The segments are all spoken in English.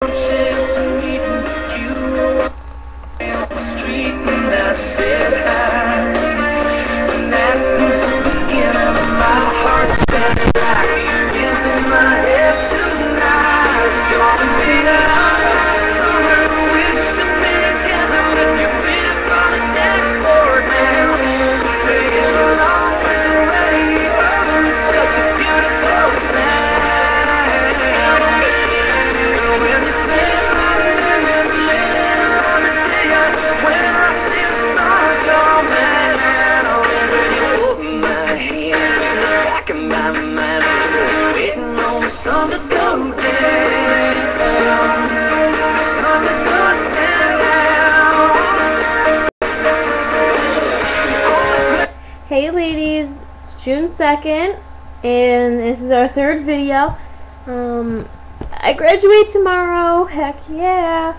chance of meeting you on the street, and I said hi. And that was the beginning of my heart spinning like these wheels in my head tonight. It's gonna be a hot summer. We're sitting together with your feet up on the dashboard now, singing along with the radio. It's such a beautiful sound. When you say my name in the middle of the day, I swear I see the stars come out. When you hold my hand in the back of my mind, I'm just waiting on the sun to go down. The sun to go down. Hey ladies, it's June 2nd, and this is our third video. I graduate tomorrow, heck yeah.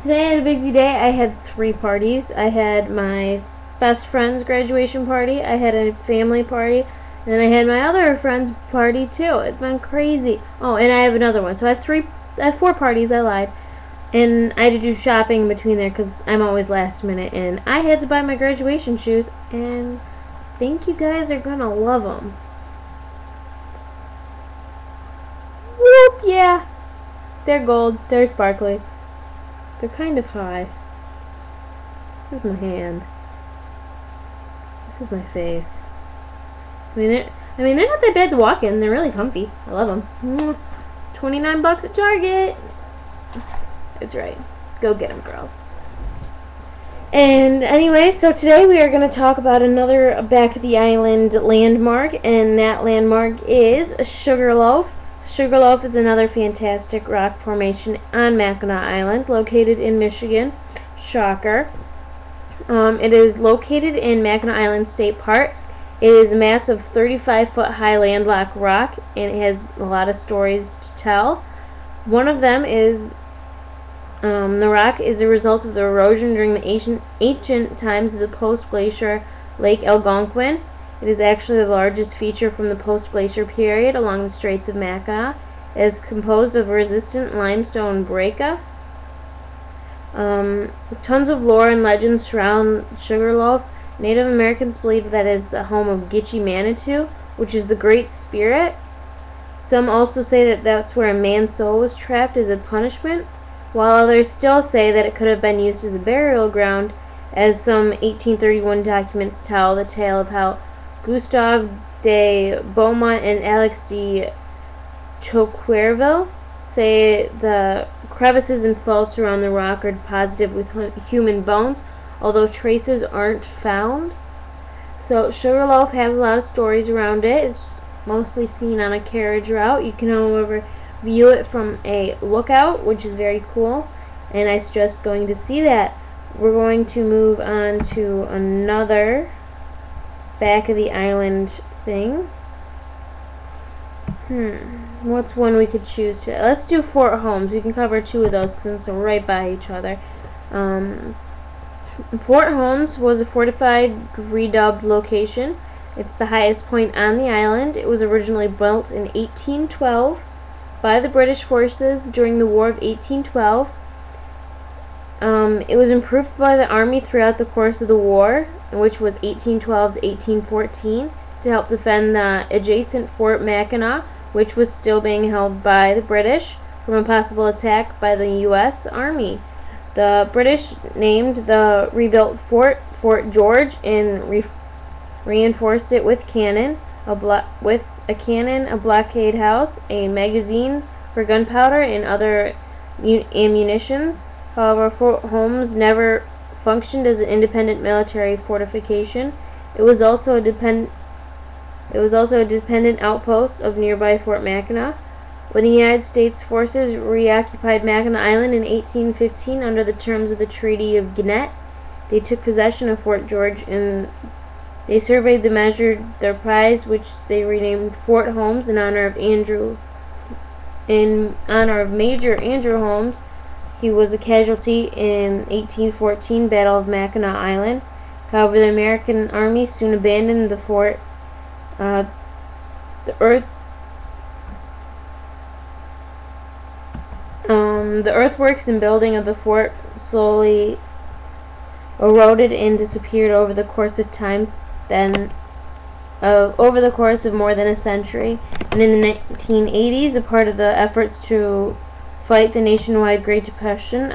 Today I had a busy day. I had 3 parties. I had my best friend's graduation party, I had a family party, and then I had my other friend's party too. It's been crazy. Oh, and I have another one. So I have 4 parties, I lied. And I had to do shopping in between there because I'm always last minute, and I had to buy my graduation shoes, and I think you guys are gonna love them. Whoop, yeah. They're gold. They're sparkly. They're kind of high. This is my hand. This is my face. I mean, they're not that bad to walk in. They're really comfy. I love them. 29 bucks at Target. That's right. Go get them, girls. And anyway, so today we are going to talk about another back of the island landmark, and that landmark is Sugarloaf. Sugarloaf is another fantastic rock formation on Mackinac Island, located in Michigan. Shocker. It is located in Mackinac Island State Park. It is a massive 35-foot high landlocked rock, and it has a lot of stories to tell. One of them is the rock is a result of the erosion during the ancient times of the post-glacier Lake Algonquin. It is actually the largest feature from the post-glacier period along the Straits of Mackinac. It is composed of resistant limestone breccia. Tons of lore and legends surround Sugarloaf. Native Americans believe that it is the home of Gitche Manitou, which is the Great Spirit. Some also say that that's where a man's soul was trapped as a punishment, while others still say that it could have been used as a burial ground, as some 1831 documents tell the tale of how Gustave de Beaumont and Alex de Tocqueville say the crevices and faults around the rock are deposited with human bones, although traces aren't found. So Sugarloaf has a lot of stories around it. It's mostly seen on a carriage route. You can, however, view it from a lookout, which is very cool, and I suggest going to see that. We're going to move on to another back of the island thing. What's one we could choose to? Let's do Fort Holmes. We can cover 2 of those since they're right by each other. Fort Holmes was a fortified, redubbed location. It's the highest point on the island. It was originally built in 1812 by the British forces during the War of 1812. It was improved by the Army throughout the course of the war, which was 1812 to 1814, to help defend the adjacent Fort Mackinac, which was still being held by the British from a possible attack by the U.S. Army. The British named the rebuilt fort Fort George and reinforced it with cannon, a blockade house, a magazine for gunpowder and other ammunitions. However, Fort Holmes never functioned as an independent military fortification. It was also a dependent outpost of nearby Fort Mackinac. When the United States forces reoccupied Mackinac Island in 1815 under the terms of the Treaty of Gannett, they took possession of Fort George, and they surveyed and measured their prize, which they renamed Fort Holmes in honor of Major Andrew Holmes. He was a casualty in 1814 Battle of Mackinac Island. However, the American Army soon abandoned the fort. The earthworks and building of the fort slowly eroded and disappeared over the course of time. Over the course of more than a century, and in the 1980s, a part of the efforts to fight the nationwide Great Depression,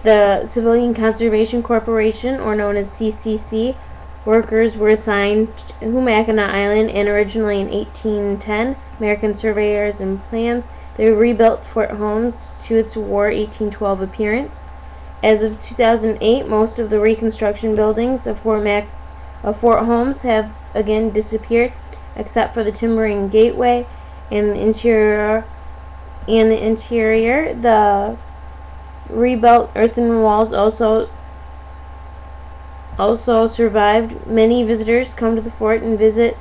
the Civilian Conservation Corporation, or known as CCC, workers were assigned to Mackinac Island, and originally in 1810, American surveyors and plans, they rebuilt Fort Holmes to its War 1812 appearance. As of 2008, most of the reconstruction buildings of Fort Holmes have again disappeared, except for the timbering gateway and the interior. The rebuilt earthen walls also survived. Many visitors come to the fort and visit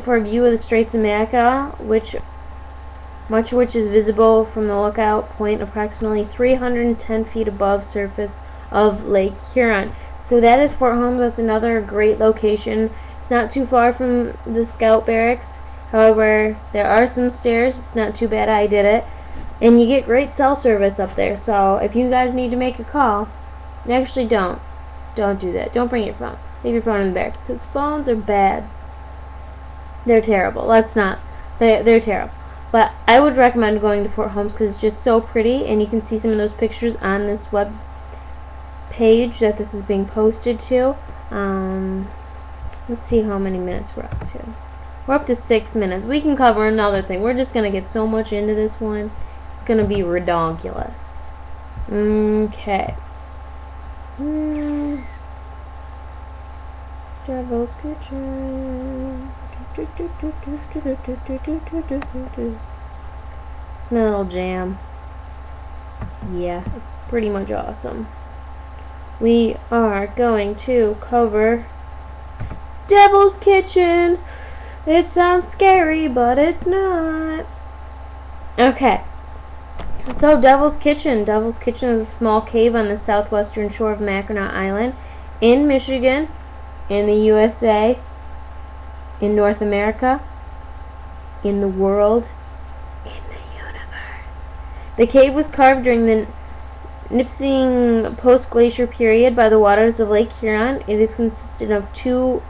for a view of the Straits of Mackinac, much of which is visible from the lookout point approximately 310 feet above surface of Lake Huron. So that is Fort Holmes. That's another great location. It's not too far from the Scout Barracks. However, there are some stairs. It's not too bad I did it. And you get great cell service up there. So if you guys need to make a call, actually don't do that. Don't bring your phone. Leave your phone in the barracks, because phones are bad. They're terrible. They're terrible. But I would recommend going to Fort Holmes because it's just so pretty, and you can see some of those pictures on this web page that this is being posted to. Let's see how many minutes we're up to. We're up to 6 minutes. We can cover another thing. We're just going to get so much into this one. It's going to be redonkulous. Okay. Devil's Kitchen. My little jam. Yeah, pretty much awesome. We are going to cover Devil's Kitchen. It sounds scary, but it's not. Okay. So Devil's Kitchen. Devil's Kitchen is a small cave on the southwestern shore of Mackinac Island in Michigan, in the USA, in North America, in the world, in the universe. The cave was carved during the Nipissing post-glacier period by the waters of Lake Huron. It is consisted of two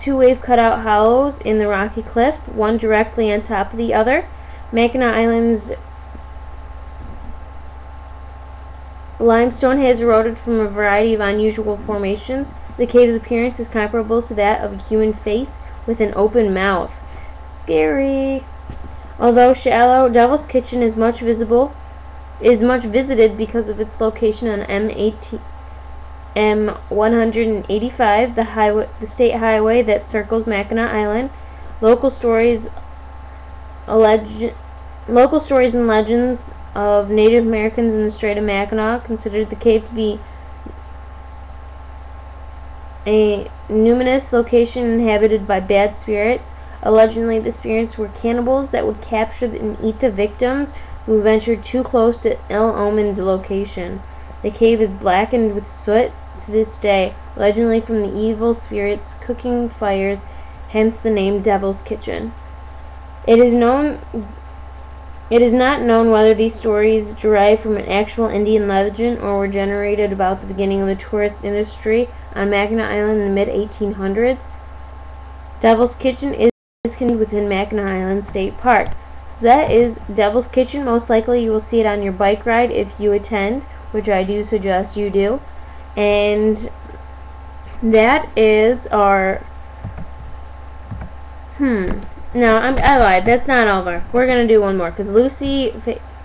wave cutout hollows in the rocky cliff, one directly on top of the other. Mackinac Island's limestone has eroded from a variety of unusual formations. The cave's appearance is comparable to that of a human face with an open mouth. Scary. Although shallow, Devil's Kitchen is much visited because of its location on M185, the state highway that circles Mackinac Island. Local stories and legends of Native Americans in the Strait of Mackinac considered the cave to be a numinous location inhabited by bad spirits. Allegedly, the spirits were cannibals that would capture and eat the victims who ventured too close to ill-omened location. The cave is blackened with soot to this day, allegedly from the evil spirits cooking fires, hence the name Devil's Kitchen. It is not known whether these stories derive from an actual Indian legend or were generated about the beginning of the tourist industry on Mackinac Island in the mid-1800s. Devil's Kitchen is contained within Mackinac Island State Park. So that is Devil's Kitchen. Most likely you will see it on your bike ride if you attend, which I do suggest you do. And that is our... No, I lied. That's not over. We're going to do one more, because Lucy,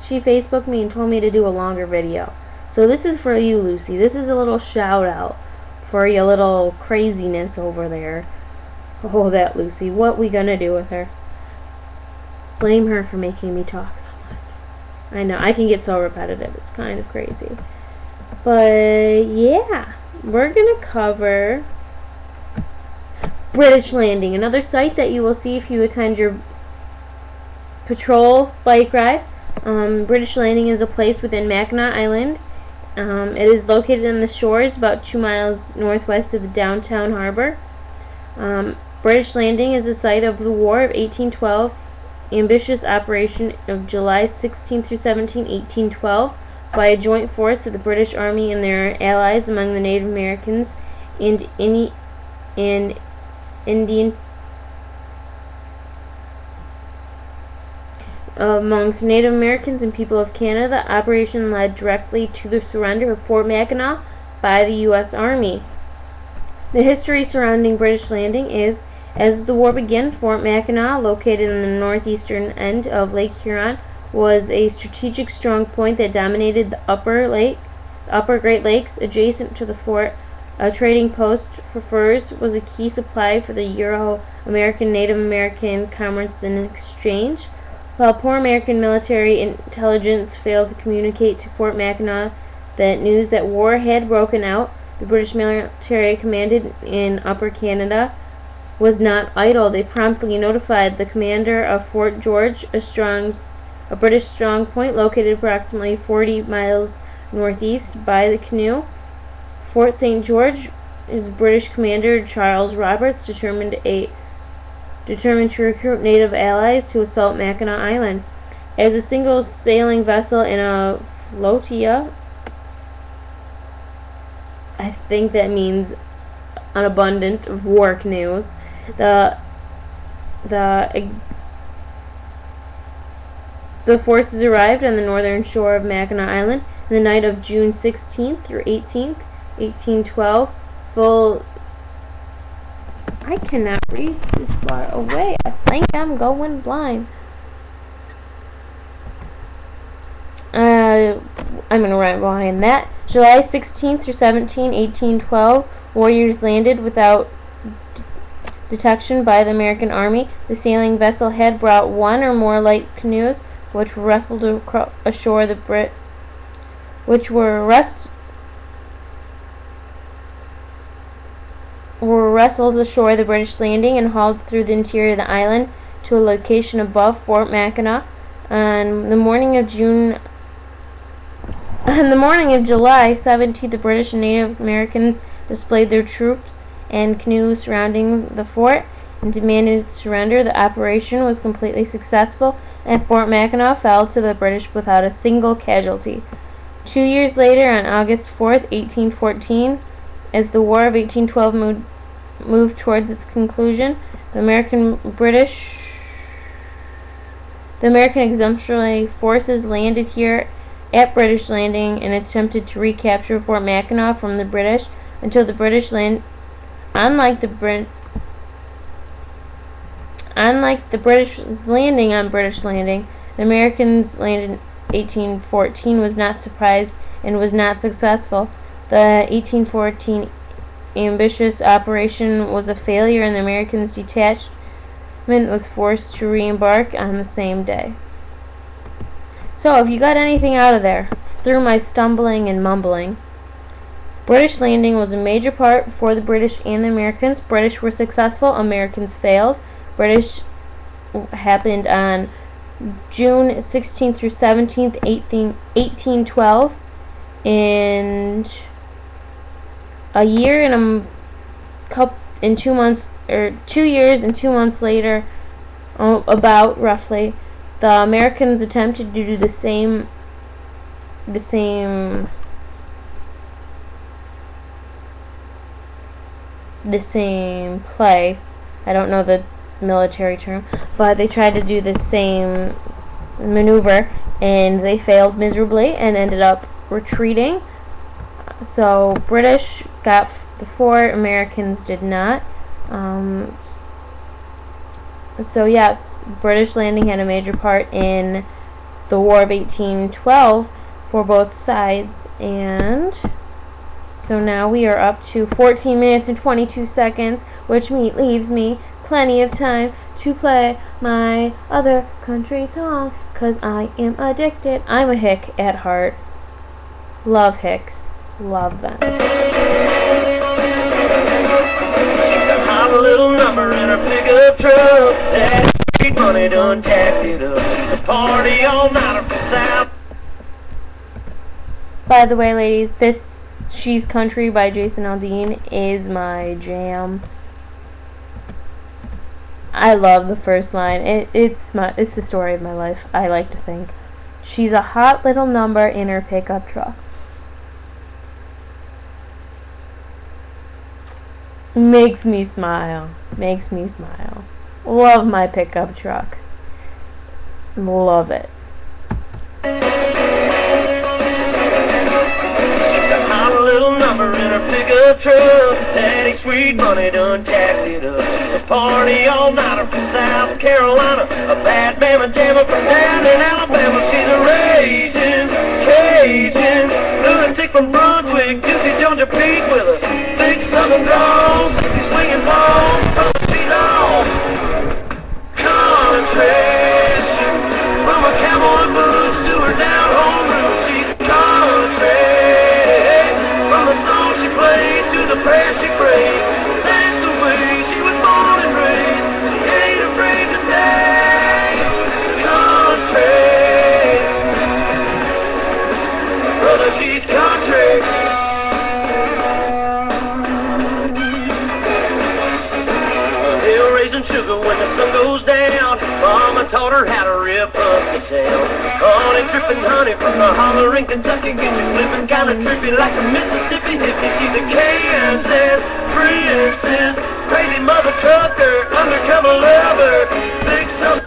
she Facebooked me and told me to do a longer video. So this is for you, Lucy. This is a little shout out for your little craziness over there. Oh, that Lucy. What we going to do with her? Blame her for making me talk so much. I know, I can get so repetitive. It's kind of crazy. But, yeah. We're going to cover British Landing, another site that you will see if you attend your patrol bike ride. British Landing is a place within Mackinac Island. It is located on the shores about 2 miles northwest of the downtown harbor. British Landing is the site of the War of 1812 ambitious operation of July 16 through 17, 1812, by a joint force of the British Army and their allies among the Native Americans and Indian amongst Native Americans and people of Canada. The operation led directly to the surrender of Fort Mackinac by the U.S. Army. The history surrounding British landing is, as the war began, Fort Mackinac, located in the northeastern end of Lake Huron, was a strategic strong point that dominated the upper Great Lakes. Adjacent to the fort, a trading post for furs was a key supply for the Euro-American Native American commerce and exchange. While poor American military intelligence failed to communicate to Fort Mackinac that news that war had broken out, the British military commanded in Upper Canada was not idle. They promptly notified the commander of Fort George, a British strong point located approximately 40 miles northeast by the canoe. Fort St. George, his British commander Charles Roberts determined to recruit native allies to assault Mackinac Island. As a single sailing vessel in a flotilla, I think that means an abundance of war canoes, the forces arrived on the northern shore of Mackinac Island on the night of June 16th through 18th, 1812. I cannot read this far away. I think I'm going blind. I'm going to write behind that. July 16th through 17, 1812, warriors landed without detection by the American Army. The sailing vessel had brought one or more light canoes, which were wrestled ashore the British landing and hauled through the interior of the island to a location above Fort Mackinac. On the morning of July 17th, the British and Native Americans displayed their troops and canoes surrounding the fort and demanded surrender. The operation was completely successful, and Fort Mackinac fell to the British without a single casualty. 2 years later, on August 4th, 1814, as the War of 1812 moved towards its conclusion, the American exemplary forces landed here at British Landing and attempted to recapture Fort Mackinac from the British until the British land. Unlike the British landing on British Landing, the Americans' land in 1814 was not surprised and was not successful. The 1814 ambitious operation was a failure, and the Americans' detachment was forced to re-embark on the same day. So, if you got anything out of there through my stumbling and mumbling, British landing was a major part for the British and the Americans. British were successful, Americans failed. British happened on June 16th through 17th, 1812, and a year and 2 months, or 2 years and 2 months later, about roughly, the Americans attempted to do the same play. I don't know the military term, but they tried to do the same maneuver, and they failed miserably and ended up retreating. So British got the fort, Americans did not. So yes, British landing had a major part in the War of 1812 for both sides. And so now we are up to 14 minutes and 22 seconds, which leaves me plenty of time to play my other country song, 'cause I am addicted. I'm a hick at heart. Love hicks. Love them. She's a hot little number in her pickup truck. That street money done tacked it up. She's a party all nighter from South. By the way, ladies, this She's Country by Jason Aldean is my jam. I love the first line. It's the story of my life, I like to think. She's a hot little number in her pickup truck. Makes me smile. Makes me smile. Love my pickup truck. Love it. Little number in her pickup truck. Daddy sweet money done tacked it up. She's a party all-nighter from South Carolina, a bad mama jammer from down in Alabama. She's a raging Cajun lunatic from Brunswick, juicy Georgia Peach with a thick southern drawl, sexy swinging balls. Oh, she's on concentration, from her cowboy boots to her down home roots. She's country. From the song she plays to the prayer she prays, that's the way she was born and raised. She ain't afraid to stay country. Brother, she's country. Hill raising sugar when the sun goes down. Mama taught her how to rip up the town. Honey dripping honey from the holler in Kentucky, get you flipping kinda trippy like a Mississippi hippie. She's a Kansas princess, crazy mother trucker, undercover lover, big son.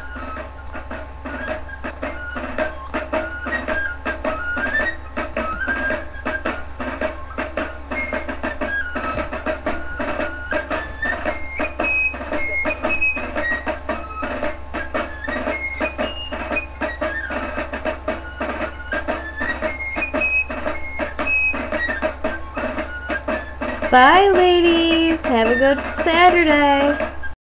Bye, ladies. Have a good Saturday.